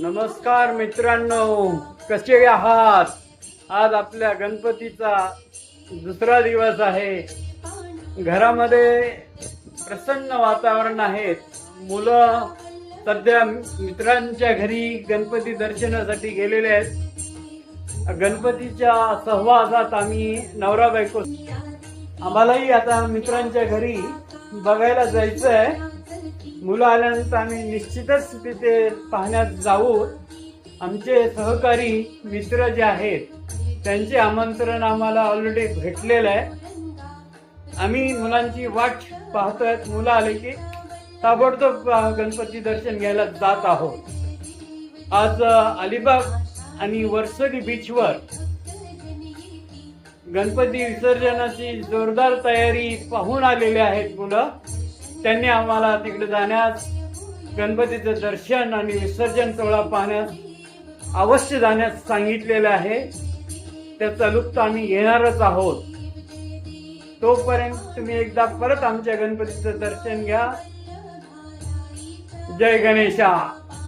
नमस्कार मित्रांनो, कसे आहात? आज आपल्या गणपतीचा दुसरा दिवस आहे. घरामध्ये प्रसन्न वातावरण आहे. मुलं सध्या मित्रांच्या घरी गणपती दर्शनासाठी गेलेले आहेत. गणपतीच्या सहवासात आम्ही नवरा बायको आम्हालाही आता मित्रांच्या घरी बघायला जायचं आहे. मुलं आल्यानंतर आम्ही निश्चितच तिथे पाहण्यात जाऊ. आमचे सहकारी मित्र जे आहेत त्यांचे आमंत्रण आम्हाला ऑलरेडी भेटलेलं आहे. आम्ही मुलांची वाट पाहतोय. मुलं आले की ताबडतोब गणपती दर्शन घ्यायला जात आहोत. आज अलिबाग आणि वर्सोली बीचवर गणपती विसर्जनाची जोरदार तयारी पाहून आलेले आहेत मुलं. त्यांनी आम्हाला तिकडे जाण्यास, गणपतीचं दर्शन आणि विसर्जन सोहळा पाहण्यास अवश्य जाण्यास सांगितलेलं आहे. त्याचा लुप्त आम्ही घेणारच आहोत. तोपर्यंत तुम्ही एकदा परत आमच्या गणपतीचं दर्शन घ्या. जय गणेशा.